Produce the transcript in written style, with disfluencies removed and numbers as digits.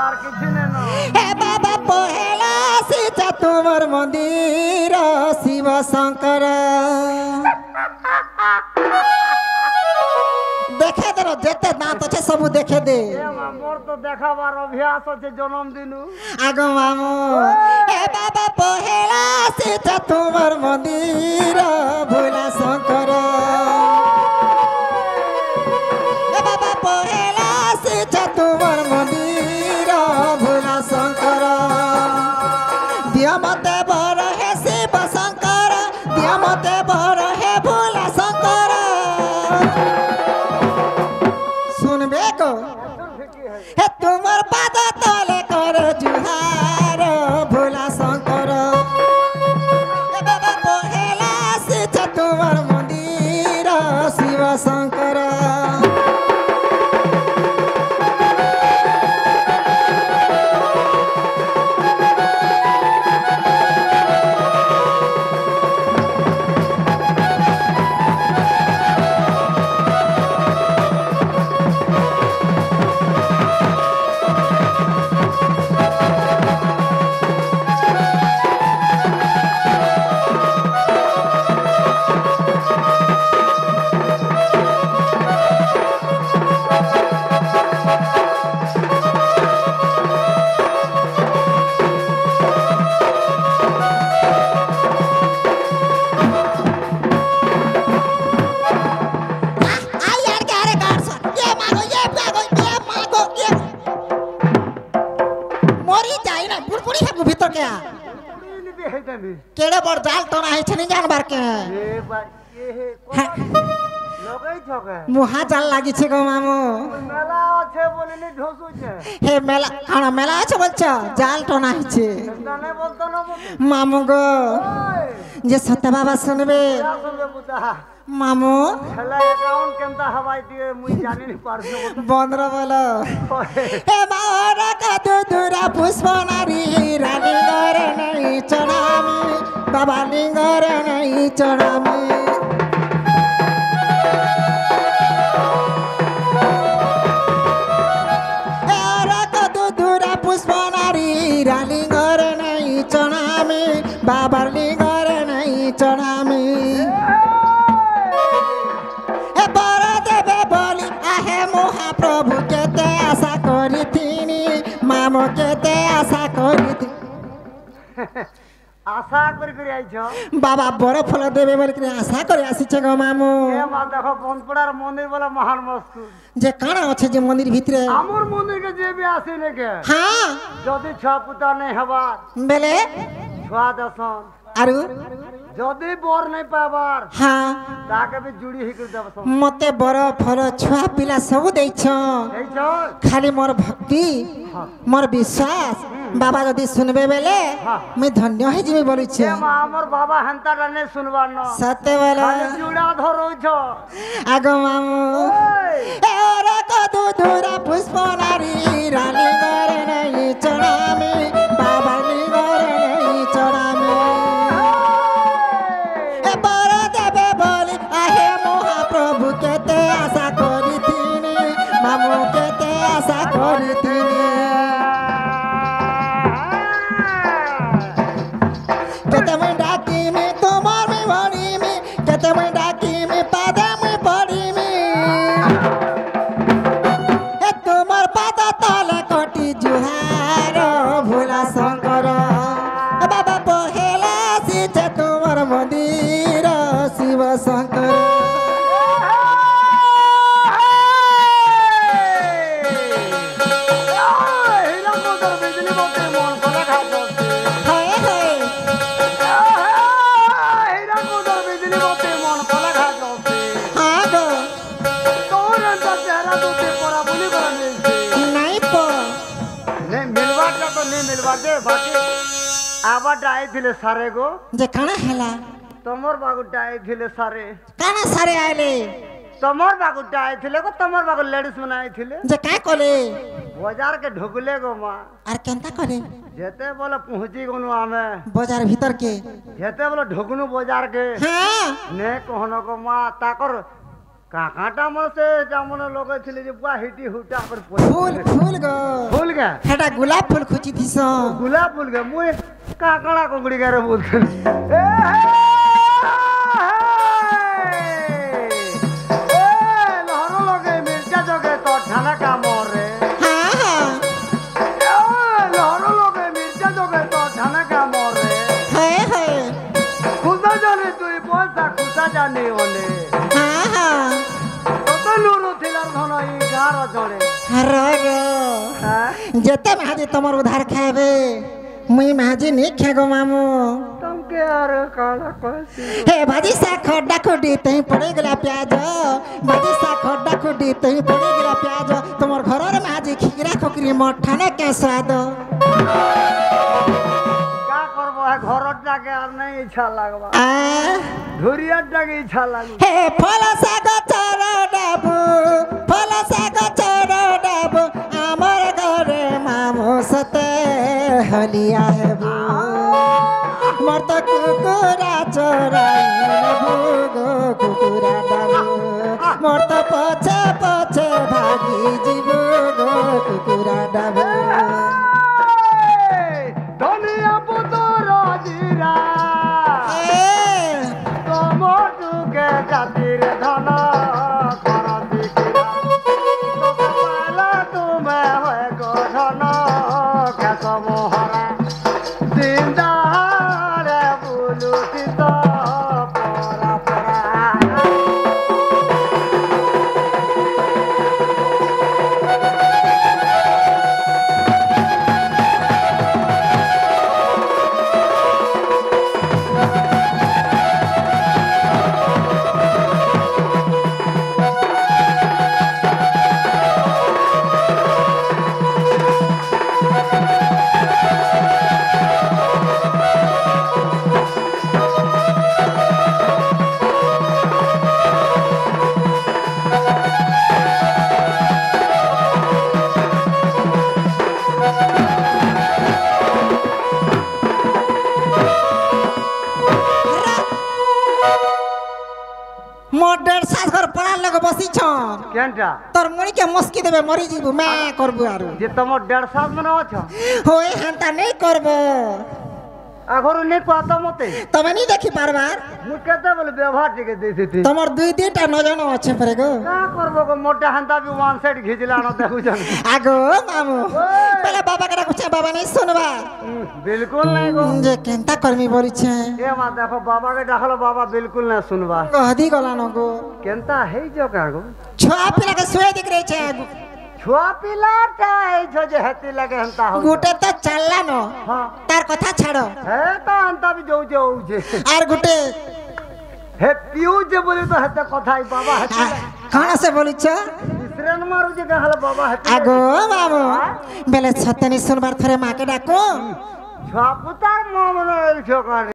আর কিছু নেই না হে বাবা পহেলা সীতা তোমার মন্দির শিব শঙ্কর দেখে দে যেতে দাঁত আছে সবু দেখে দে মোর তো দেখাবার অভ্যাস আছে জন্মদিন আগো মামু হে বাবা পহেলা সীতা তোমার মন্দির ভোলা শঙ্কর হে বাবা পহেলা সীতা তোমার মন্দির ভোলা শঙ্কর দিয়া মতে বড় হে শিব শঙ্কর দিয়া মতে বড় হে ভোলা শঙ্কর শুনবে গো হে তোমার পাদ তলে কর জুহার ভোলা শঙ্কর হে বাবা পহেলা সীতা তোমার মন্দির শিব শঙ্কর केड़े बड़ जाल तो ना है जानबार के मुहा जाल लागी छे गो मामू মেলা আছে বলে নি ঢোসুছে हे मेला खाना मेला আছে বলছ জাল তো না আছে জানে বলতো না मामू गो যে সত্য বাবা শুনবে শুনবে বুঝা मामू খেলা অ্যাকাউন্ট কেমতা হবাই দিয়ে মুই জানি নি পারছো বন্ধরা বলো হে বাবা কত দূরা পুষ্প নারী রানী গরে নাই চড়ামি বাবা লিঙ্গরে নাই চড়ামি পুষ্প নারী রানী গরে নাই চড়ামি বাবার লিঙ্গরে নাই চড়ামি মহাপ্রভু কেতে আশা করি তিনি মামু কেতে আশা করি আশা করে করে আইছো বাবা বড় ফল দেবে বলে কি আশা করে আসিছে গো মামু এ মা দেখো বনপড়ার মন্দির বলে মহান মস্তু যে কানা আছে যে মন্দির ভিতরে আমর মন্দিরকে যে বি আসি নাকি হ্যাঁ যদি ছ পুতা নেই হবার বেলে ছুয়া দশন আরু যদি বর নেই পাবার হ্যাঁ তাকে বি জুড়ি হি করে দেব মতে বড় ফল ছুয়া পিলা সবু দেইছ এইছো খালি মোর ভক্তি মোর বিশ্বাস বাবা যদি শুনবে বেলে আমি ধন্য হয়ে যাবে বলিছে এ মা আমর বাবা হেনতাটা নে শুনবার ন সত্যি বলে খালি জুড়া ধরছ আগো মামু এ ওরা কত দূরা পুষ্প নারী রানী গরে নাই চড়ামি বাবা লিঙ্গরে নাই চড়ামি এ বড় দেবে বলি আহে মহাপ্রভু কেতে আশা করি তিনি মামু কেতে আশা করি তিনি কেতে মই ডাকিমি তোমার মি ভরিমি কেতে মই ডাকিমি পাদে মই পড়িমি এ তোমার পাদ তলে কোটি জুহার ভোলা শঙ্কর বাবা পহেলা সীতা তোমার মন্দির শিব শঙ্কর আবার ডাই দিলে সারে গো যে কানা হেলা তোমার বাগু ডাই দিলে সারে কানা সারে আইলে তোমার বাগু ডাই দিলে গো তোমার বাগু লেডিস মানে আইছিলে যে কাই কলে বাজার के ढुकले गो मां আর কেনতা করে যেতে বলে পৌঁছি গনু আমি বাজার ভিতর के যেতে বলে ঢুকনু বাজার के হ্যাঁ নে कहनो गो मां ताकर কাকাটা মসে যেমন লোক ছিল যে পুয়া হিটি হুটা করে ফুল ফুল গো ফুল গে এটা গোলাপ ফুল খুঁজি দিস গোলাপ ফুল গে মুই কাকড়া কুকুড়ি গারে বলছিল এ লহর লগে মির্জা জগে তো ঠানা কামরে হ্যাঁ হ্যাঁ লহর লগে মির্জা জগে তো ঠানা কামরে হ্যাঁ হ্যাঁ খুদা জানে তুই পয়সা খুদা জানে ওলে হ্যাঁ হ্যাঁ কত নুরু থিলার ধন এই গার জড়ে র র হ্যাঁ যেতে মাঝে তোমার উধার খাইবে মুই মাঝে নি খেগো মামু तुमके यार काला कैसी हे भाजी सा खड्डा खुड्डी तही पड़े गला प्याज भाजी सा खड्डा खुड्डी तही पड़े गला प्याज तुम्हार घरर माजी खीरा खोकरी मठाने के स्वाद क्या करबो है घरत जाके আর নাই ইচ্ছা লাগবা आ ধুরিয়ার জাগে ইচ্ছা লাগবে हे फल साग चर डाबू फल साग चर डाबू आमर घरे मामू सते हलिया है बू मर्त कुकुरा चोराई भूगो कुकुरा डाबू मर्त पछे पछे भागी जीबू गो कुकुरा डाबू ধনিয়া পুতর জিরা তোমটুকে জাতির ধন কর দিকিরা তোকে পালা তুমি হয় গো ধন কেশ মোহরা দিনদারে বুলুচিত পরা পরা मोर डेढ़ सास घर पड़ा लग बसी छ কেনটা तोर मुड़ी के मुस्की देबे मरी जीबू मैं करबू आरु যে তোমার 1.5 মনে অছ होए हंता नहीं करबो আগরু নে পাতা মতে तमे नहीं देखी बार মু কেতে বলে ব্যবহার টিকে দিছিতি तमर दुई दुईटा नजन আছে परे गो का करबो गो मोटा हंता भी वन साइड घिचला न देखु जन आगो मामू पहले बाबा के कुछ बाबा नहीं सुनबा बिल्कुल नहीं गो जे केनता कर्मी बोली छे ए मा देखो बाबा के डाखलो बाबा बिल्कुल ना सुनबा कहदी गला न गो केनता है जो का गो छुआ पिला के सोए दिख रही छे छुआ पिलाटा है जो जे हती लगे हंता हो गुटे तो चलला न हां तार कथा छाड़ो है तो हंता भी जो जो जे आर गुटे हे पियो जे बोले तो हते कथाई बाबा हती कौन से बोली छ इसरन मारू जे कहल बाबा हती आगो मामू बेले छतनी सुनबार थरे माके डाको छुआ पुतार मोमन छो कर